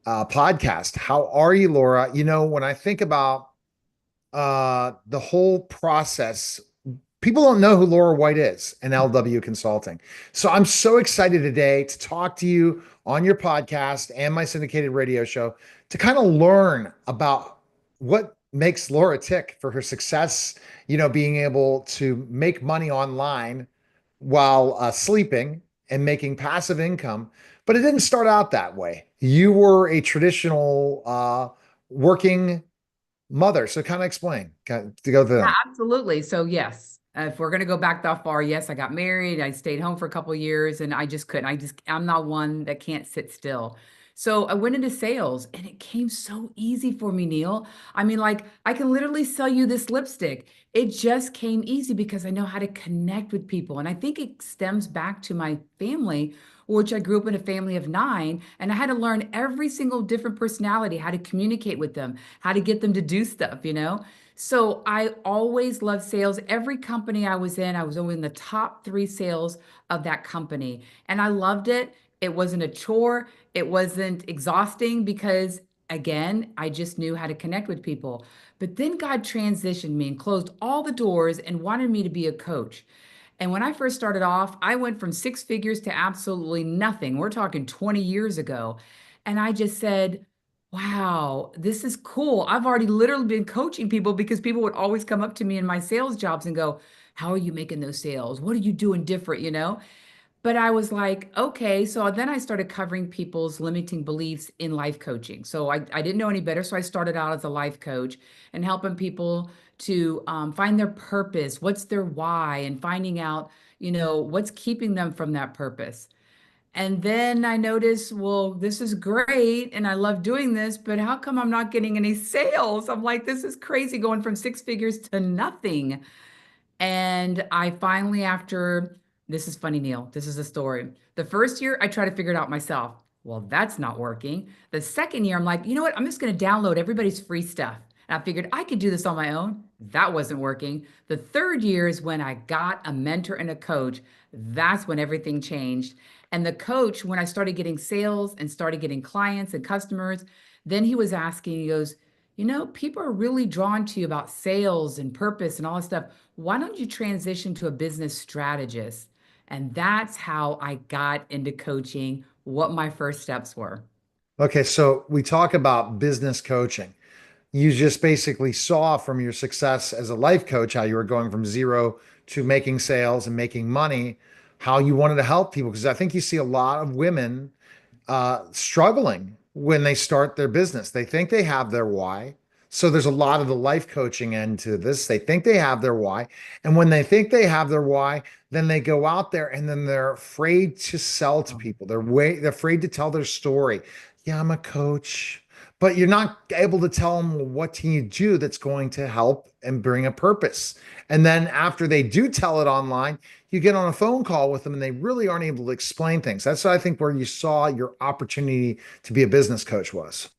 podcast. How are you, Laura? When I think about the whole process, people don't know who Laura White is in LW Consulting. So I'm so excited today to talk to you on your podcast and my syndicated radio show to kind of learn about what makes Laura tick for her success, being able to make money online while sleeping and making passive income. But it didn't start out that way. You were a traditional working mother. So kind of explain to go through Yeah, that. absolutely. So yes, if we're going to go back that far, yes, I got married. I stayed home for a couple of years and I just couldn't. I'm not one that can't sit still. So I went into sales and it came so easy for me, Neil. I mean, like I can literally sell you this lipstick. It just came easy because I know how to connect with people. And I think it stems back to my family, which I grew up in a family of nine, and I had to learn every single different personality, how to communicate with them, how to get them to do stuff. So I always loved sales. Every company I was in, I was always in the top three sales of that company. And I loved it. It wasn't a chore. It wasn't exhausting because, again, I just knew how to connect with people. But then God transitioned me and closed all the doors and wanted me to be a coach. And when I first started off, I went from six figures to absolutely nothing. We're talking 20 years ago. And I just said, wow, this is cool. I've already literally been coaching people because people would always come up to me in my sales jobs and go, how are you making those sales? What are you doing different? But I was like, okay. So then I started covering people's limiting beliefs in life coaching. So I didn't know any better. So I started out as a life coach and helping people to find their purpose, what's their why, and finding out, what's keeping them from that purpose. And then I noticed, well, this is great and I love doing this, but how come I'm not getting any sales? I'm like, this is crazy going from six figures to nothing. And I finally, after this is funny, Neil, this is a story. The first year, I tried to figure it out myself. Well, that's not working. The second year, I'm like, you know what? I'm just going to download everybody's free stuff. And I figured I could do this on my own. That wasn't working. The third year is when I got a mentor and a coach. That's when everything changed. And the coach, when I started getting sales and started getting clients and customers, then he was asking, he goes, people are really drawn to you about sales and purpose and all this stuff. Why don't you transition to a business strategist? And that's how I got into coaching, what my first steps were. Okay, so we talk about business coaching. You just basically saw from your success as a life coach how you were going from zero to making sales and making money, how you wanted to help people. Because I think you see a lot of women struggling when they start their business. They think they have their why. So there's a lot of the life coaching end to this. They think they have their why. And when they think they have their why, then they go out there and then they're afraid to sell to people. They're afraid to tell their story. Yeah, I'm a coach, but you're not able to tell them, well, what can you do that's going to help and bring a purpose. And then after they do tell it online, you get on a phone call with them and they really aren't able to explain things. That's what I think where you saw your opportunity to be a business coach was.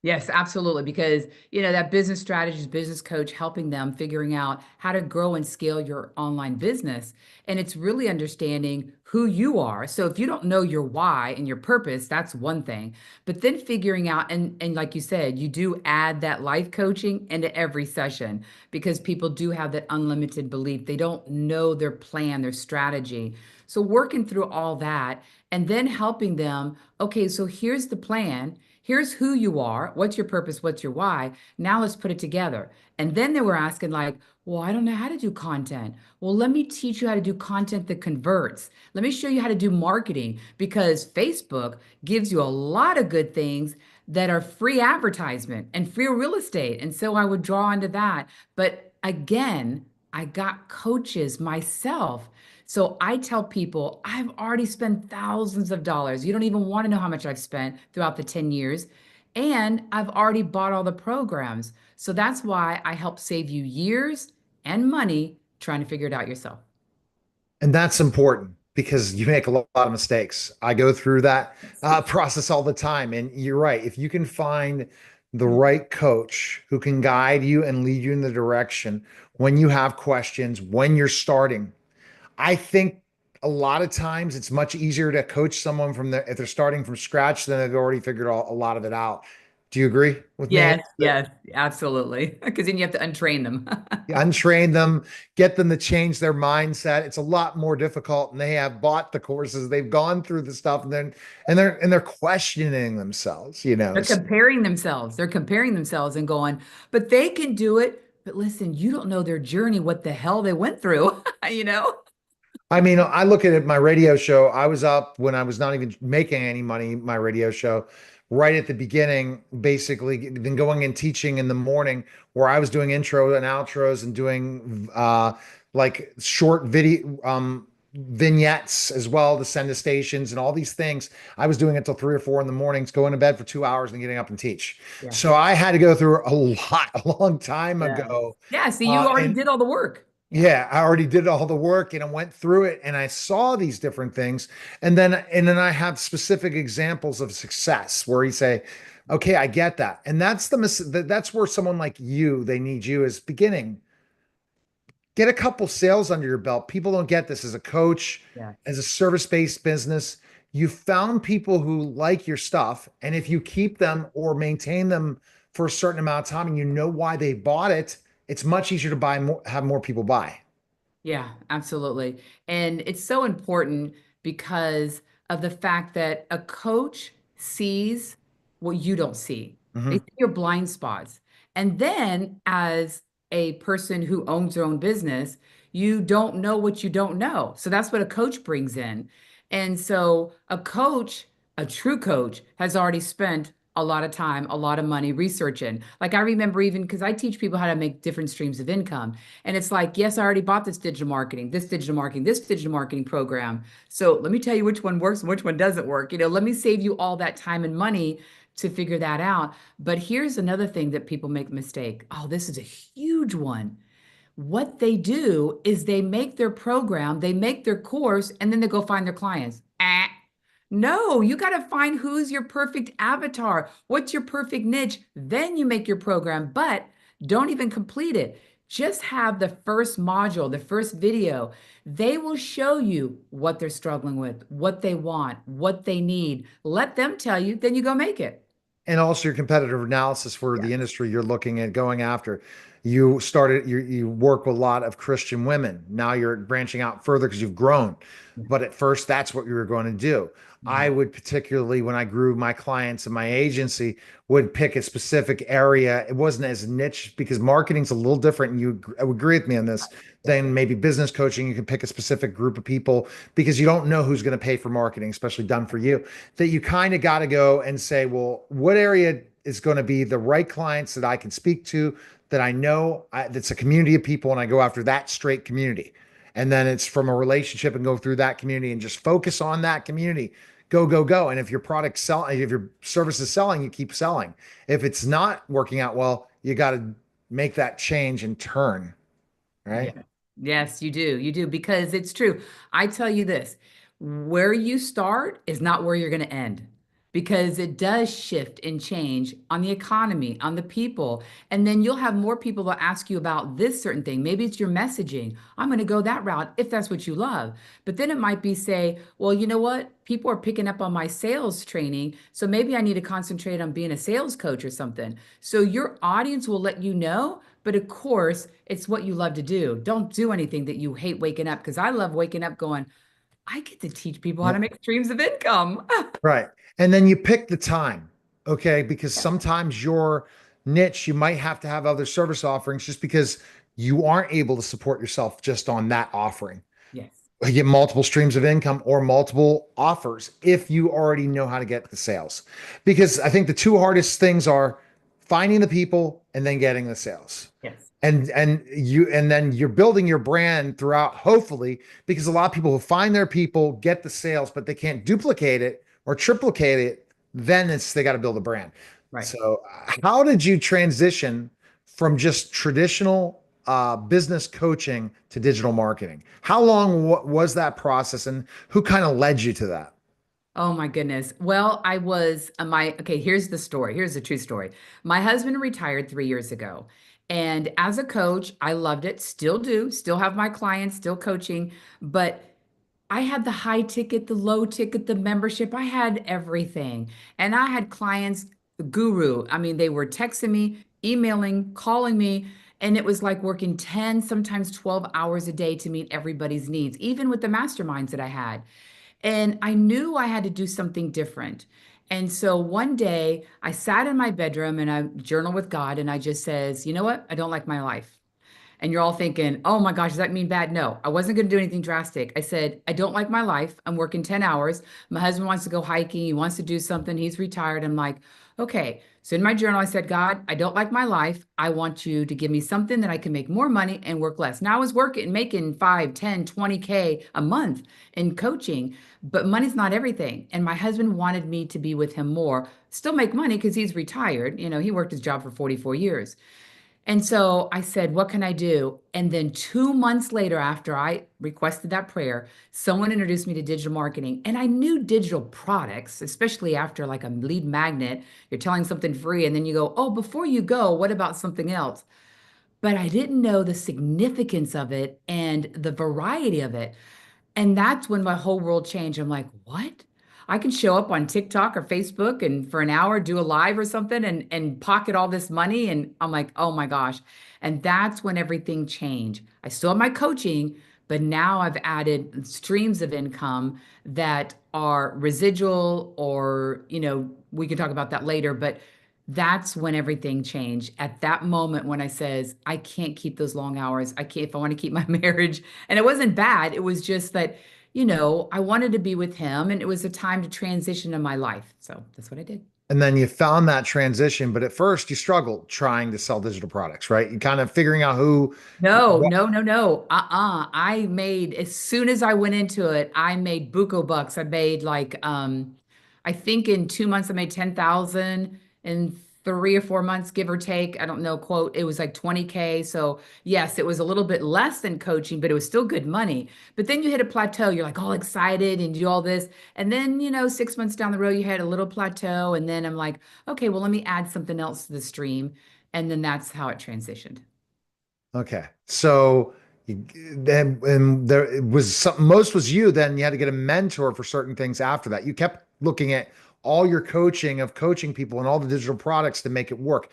Yes, absolutely. Because, that business strategist, business coach, helping them figuring out how to grow and scale your online business. And it's really understanding who you are. So if you don't know your why and your purpose, that's one thing. But then figuring out, and like you said, you do add that life coaching into every session because people do have that unlimited belief. They don't know their plan, their strategy. So working through all that and then helping them, okay, so here's the plan. Here's who you are. What's your purpose? What's your why? Now let's put it together. And then they were asking, like, well, I don't know how to do content. Well, let me teach you how to do content that converts. Let me show you how to do marketing because Facebook gives you a lot of good things that are free advertisement and free real estate. And so I would draw into that. But again, I got coaches myself. So I tell people I've already spent thousands of dollars. You don't even want to know how much I've spent throughout the 10 years. And I've already bought all the programs. So that's why I help save you years and money trying to figure it out yourself. And that's important because you make a lot of mistakes. I go through that process all the time. And you're right. If you can find the right coach who can guide you and lead you in the direction when you have questions, when you're starting, I think a lot of times it's much easier to coach someone from if they're starting from scratch than they've already figured a lot of it out. Do you agree with me? Yes, yes, absolutely. Because then you have to untrain them. Untrain them, get them to change their mindset. It's a lot more difficult, and they have bought the courses, they've gone through the stuff, and then they're questioning themselves, you know. They're comparing themselves. They're comparing themselves and going, but they can do it. But listen, you don't know their journey, what the hell they went through, you know? I mean, I look at it, my radio show. I was up when I was not even making any money, my radio show, right at the beginning, basically, then going and teaching in the morning where I was doing intro and outros and doing like short video vignettes as well to send to stations and all these things. I was doing it till 3 or 4 in the mornings, going to bed for 2 hours and getting up and teach. Yeah. So I had to go through a lot a long time Yeah. ago. Yeah. So you already And did all the work. Yeah. yeah, I already did all the work and I went through it and I saw these different things. And then I have specific examples of success where you say, okay, I get that. And that's where someone like you, they need you as beginning. Get a couple sales under your belt. People don't get this as a coach, Yeah. as a service-based business. You found people who like your stuff, and if you keep them or maintain them for a certain amount of time and you know why they bought it, it's much easier to buy more, have more people buy. Yeah, absolutely. And it's so important because of the fact that a coach sees what you don't see. They Mhm. see your blind spots. And then as a person who owns their own business, you don't know what you don't know. So that's what a coach brings in. And so a coach, a true coach, has already spent a lot of time, a lot of money researching. Like I remember even because I teach people how to make different streams of income. And it's like, yes, I already bought this digital marketing, this digital marketing program. So let me tell you which one works and which one doesn't work. Let me save you all that time and money to figure that out. But here's another thing that people make a mistake. Oh, this is a huge one. What they do is they make their program, they make their course, and then they go find their clients. No, you got to find who's your perfect avatar. What's your perfect niche? Then you make your program, but don't even complete it. Just have the first module, the first video. They will show you what they're struggling with, what they want, what they need. Let them tell you, then you go make it. And also your competitive analysis for Yeah. the industry you're looking at going after. You work with a lot of Christian women. Now you're branching out further because you've grown. But at first, that's what you were going to do. I Mhm. would particularly, when I grew my clients in my agency, would pick a specific area. It wasn't as niche because marketing's a little different. And I would agree with me on this than maybe business coaching. You can pick a specific group of people because you don't know who's going to pay for marketing, especially done for you. That you kind of got to go and say, well, what area is going to be the right clients that I can speak to, that I know that's a community of people, and I go after that straight community. And then it's from a relationship and go through that community and just focus on that community. Go, go, go. And if your product selling, if your service is selling, you keep selling. If it's not working out well, you got to make that change and turn, right? Yeah. Yes, you do. You do because it's true. I tell you this, where you start is not where you're going to end because it does shift and change on the economy, on the people. And then you'll have more people that ask you about this certain thing. Maybe it's your messaging. I'm going to go that route if that's what you love. But then it might be say, well, you know what? People are picking up on my sales training. So maybe I need to concentrate on being a sales coach or something. So your audience will let you know. But of course, it's what you love to do. Don't do anything that you hate waking up because I love waking up going, I get to teach people how to Yeah. make streams of income. Right. And then you pick the time, okay? Because Yeah. sometimes your niche, you might have to have other service offerings just because you aren't able to support yourself just on that offering. Yes. You get multiple streams of income or multiple offers if you already know how to get the sales. Because I think the two hardest things are finding the people and then getting the sales. Yes. And then you're building your brand throughout, hopefully, because a lot of people who find their people get the sales, but they can't duplicate it or triplicate it, then they got to build a brand. Right. So how did you transition from just traditional business coaching to digital marketing? How long was that process, and who kind of led you to that? Oh my goodness. Well, I was okay, here's the story. Here's the true story. My husband retired 3 years ago. And as a coach, I loved it, still do, still have my clients, still coaching, but I had the high ticket, the low ticket, the membership. I had everything. And I had clients, guru. I mean, they were texting me, emailing, calling me, and it was like working 10, sometimes 12 hours a day to meet everybody's needs, even with the masterminds that I had. And I knew I had to do something different. And so one day I sat in my bedroom and I journal with God and I just says, you know what? I don't like my life. And you're all thinking, oh my gosh, does that mean bad? No, I wasn't going to do anything drastic. I said, I don't like my life. I'm working 10 hours. My husband wants to go hiking. He wants to do something. He's retired. I'm like, okay. So in my journal, I said, God, I don't like my life. I want you to give me something that I can make more money and work less. Now I was working, making 5, 10, 20K a month in coaching, but money's not everything. And my husband wanted me to be with him more, still make money because he's retired. You know, he worked his job for 44 years. And so I said, what can I do? And then 2 months later, after I requested that prayer, someone introduced me to digital marketing. And I knew digital products, especially after like a lead magnet, you're telling something free, and then you go, oh, before you go, what about something else? But I didn't know the significance of it and the variety of it. And that's when my whole world changed. I'm like, what? I can show up on TikTok or Facebook and for an hour do a live or something and pocket all this money. And I'm like, oh my gosh. And that's when everything changed. I still have my coaching, but now I've added streams of income that are residual or, we can talk about that later, but that's when everything changed. At that moment when I says, I can't keep those long hours. I can't if I want to keep my marriage. And it wasn't bad. It was just that, I wanted to be with him and it was a time to transition in my life. So that's what I did. And then you found that transition, but at first you struggled trying to sell digital products, right? You kind of figuring out who, No, what, no, no, no. I made, as soon as I went into it, I made buco bucks. I made like I think in 2 months I made 10,000. In 3 or 4 months, give or take. I don't know, quote, it was like 20K. So yes, it was a little bit less than coaching, but it was still good money. But then you hit a plateau, you're like all excited and you do all this. And then, 6 months down the road, you had a little plateau. And then I'm like, okay, well, let me add something else to the stream. And then that's how it transitioned. okay. So then, and there it was some, most was you, then you had to get a mentor for certain things after that. You kept looking at all your coaching of coaching people and all the digital products to make it work.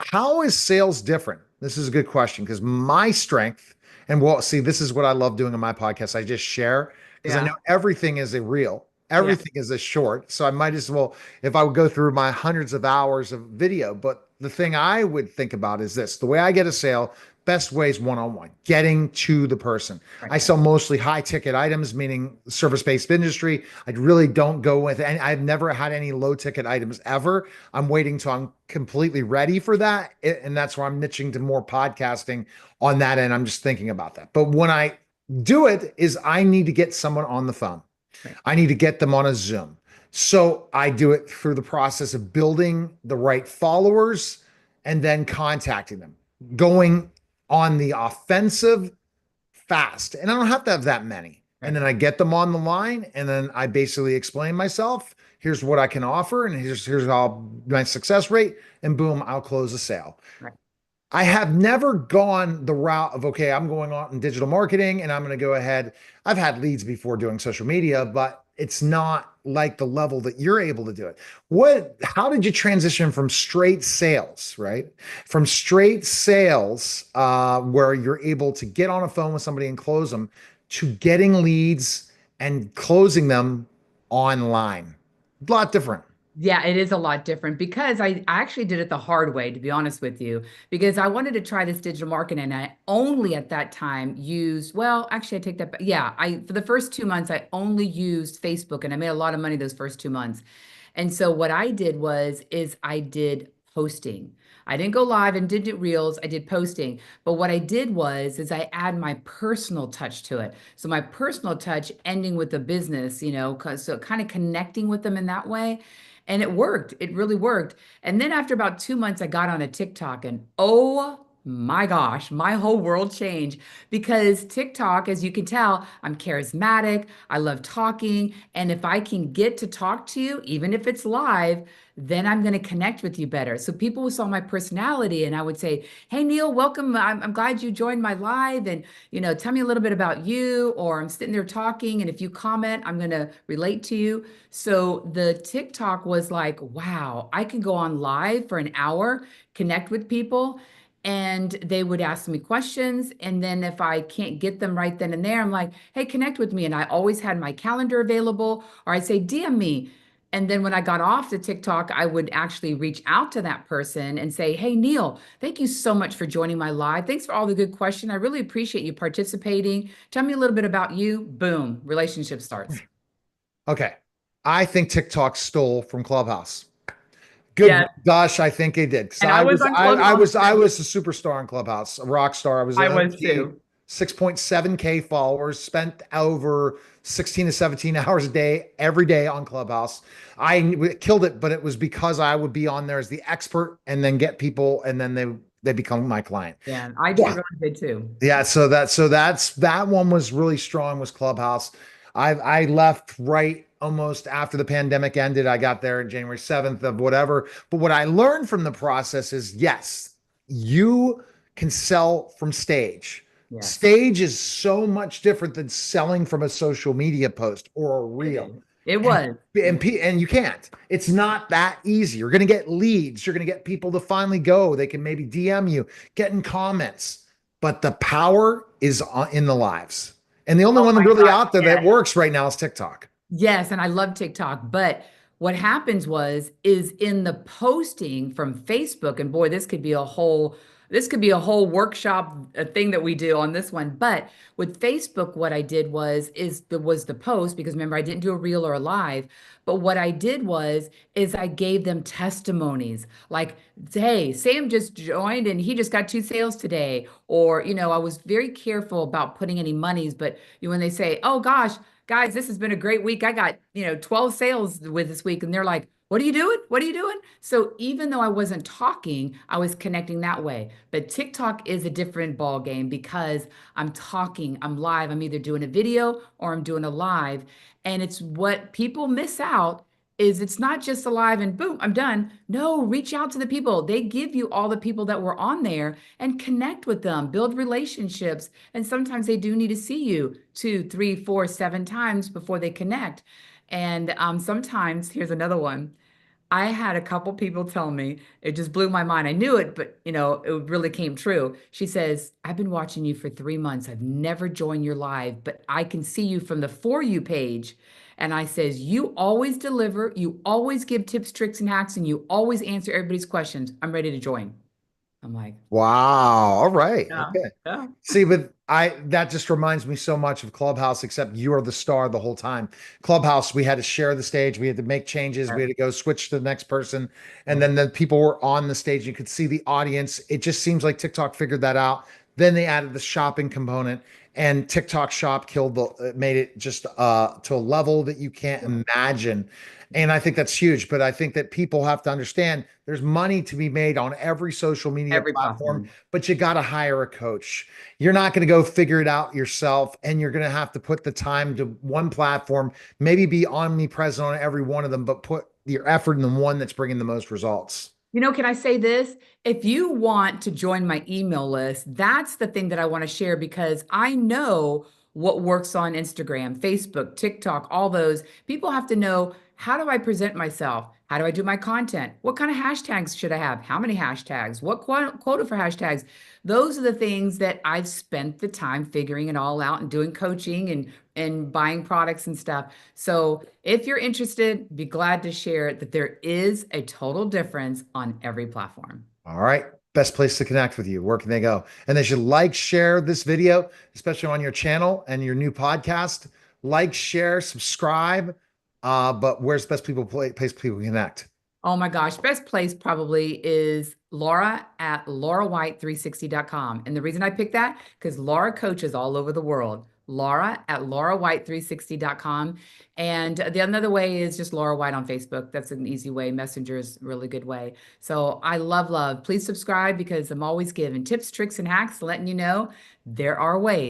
How is sales different? This is a good question because my strength, and well, see, this is what I love doing on my podcast. I just share because I know Yeah. everything is a reel, Yeah. everything is a short. So I might as well, if I would go through my hundreds of hours of video. But the thing I would think about is this: the way I get a sale, best way is one-on-one, getting to the person. Right. I sell mostly high ticket items, meaning service-based industry. I really don't go with any, I've never had any low ticket items ever. I'm waiting till I'm completely ready for that. And that's why I'm niching to more podcasting on that end. I'm just thinking about that. But when I do it, is I need to get someone on the phone. Right. I need to get them on a Zoom. So I do it through the process of building the right followers and then contacting them, going on the offensive fast. And I don't have to have that many. And Right. then I get them on the line and then I basically explain myself. Here's what I can offer, and here's how my success rate, and boom, I'll close the sale. Right. I have never gone the route of, okay, I'm going on in digital marketing and I'm going to go ahead. I've had leads before doing social media, but it's not like the level that you're able to do it. How did you transition from straight sales, right? From straight sales, where you're able to get on a phone with somebody and close them, to getting leads and closing them online? A lot different. Yeah, it is a lot different because I actually did it the hard way, to be honest with you, because I wanted to try this digital marketing and I only at that time used, well, actually I take that back. Yeah, for the first 2 months, I only used Facebook and I made a lot of money those first 2 months. And so what I did is I did posting. I didn't go live and did it reels. I did posting. But what I did is I add my personal touch to it. So my personal touch ending with the business, so kind of connecting with them in that way. And it worked. It really worked. And then after about 2 months, I got on a TikTok and oh my gosh, my whole world changed because TikTok, as you can tell, I'm charismatic. I love talking. And if I can get to talk to you, even if it's live, then I'm going to connect with you better. So people saw my personality and I would say, hey, Neil, welcome. I'm glad you joined my live. And, tell me a little bit about you. Or I'm sitting there talking. And if you comment, I'm going to relate to you. So the TikTok was like, wow, I can go on live for an hour, connect with people, and they would ask me questions. And then if I can't get them right then and there, I'm like, hey, connect with me. And I always had my calendar available, or I say, DM me. And then when I got off the TikTok, I would actually reach out to that person and say, hey, Neil, thank you so much for joining my live. Thanks for all the good questions. I really appreciate you participating. Tell me a little bit about you. Boom, relationship starts. Okay. I think TikTok stole from Clubhouse. Good Yes. gosh, I think they did. Because And I I was was on I, I Clubhouse was I too. was a superstar in Clubhouse, a rock star. I was I an was OG, too. 6.7K followers, spent over 16 to 17 hours a day, every day on Clubhouse. Killed it, but it was because I would be on there as the expert and then get people, and then they become my client. Yeah, I Yeah. really did too. Yeah, that one was really strong was Clubhouse. I left right almost after the pandemic ended. I got there January 7th of whatever. But what I learned from the process is yes, you can sell from stage. Yes, Stage is so much different than selling from a social media post or a it reel. is. It And was. and you can't. It's not that easy. You're going to get leads. You're going to get people to finally go. They can maybe DM you, get in comments, but the power is in the lives. And the only Oh one my really gosh, out there that yes. works right now is TikTok. Yes, and I love TikTok, but what happens is in the posting from Facebook, and boy, this could be a whole workshop thing that we do on this one. But with Facebook, what I did was the post, because remember I didn't do a reel or a live, but what I did is I gave them testimonies like, hey, Sam just joined and he just got 2 sales today. Or, I was very careful about putting any monies, but when they say, oh gosh, guys, this has been a great week. I got, 12 sales with this week. And they're like, what are you doing? What are you doing? So even though I wasn't talking, I was connecting that way. But TikTok is a different ball game because I'm talking, I'm live, I'm either doing a video or I'm doing a live. And it's what people miss out is it's not just a live and boom, I'm done. No, reach out to the people. They give you all the people that were on there and connect with them, build relationships. And sometimes they do need to see you 2, 3, 4, 7 times before they connect. And sometimes, here's another one. I had a couple people tell me, it just blew my mind. I knew it, but it really came true. She says, I've been watching you for 3 months. I've never joined your live, but I can see you from the For You page. And I says, you always deliver, you always give tips, tricks, and hacks, and you always answer everybody's questions. I'm ready to join. I'm like, Wow. All right. yeah, Okay. yeah. See, but that just reminds me so much of Clubhouse, except you are the star the whole time. Clubhouse, we had to share the stage, we had to make changes, we Yes, had to go switch to the next person, and yes. then the people were on the stage. You could see the audience. It just seems like TikTok figured that out. Then they added the shopping component, and TikTok Shop made it just to a level that you can't imagine. And I think that's huge. But I think that people have to understand there's money to be made on every social media Every platform, platform. but you got to hire a coach. You're not going to go figure it out yourself, and you're going to have to put the time to one platform, maybe be omnipresent on every one of them, but put your effort in the one that's bringing the most results. Can I say this? If you want to join my email list, that's the thing that I want to share because I know what works on Instagram, Facebook, TikTok, all those. People have to know, how do I present myself? How do I do my content? What kind of hashtags should I have? How many hashtags? What quota for hashtags? Those are the things that I've spent the time figuring it all out and doing coaching and buying products and stuff. So if you're interested, be glad to share that there is a total difference on every platform. All right. Best place to connect with you. Where can they go? And they should like, share this video, especially on your channel and your new podcast. Like, share, subscribe. But where's the best place people connect? Oh my gosh, best place probably is Laura at laurawhite360.com. And the reason I picked that, because Laura coaches all over the world. Laura at laurawhite360.com. And the another way is just Laura White on Facebook. That's an easy way. Messenger is a really good way. So I love, love. Please subscribe because I'm always giving tips, tricks, and hacks, letting you know there are ways.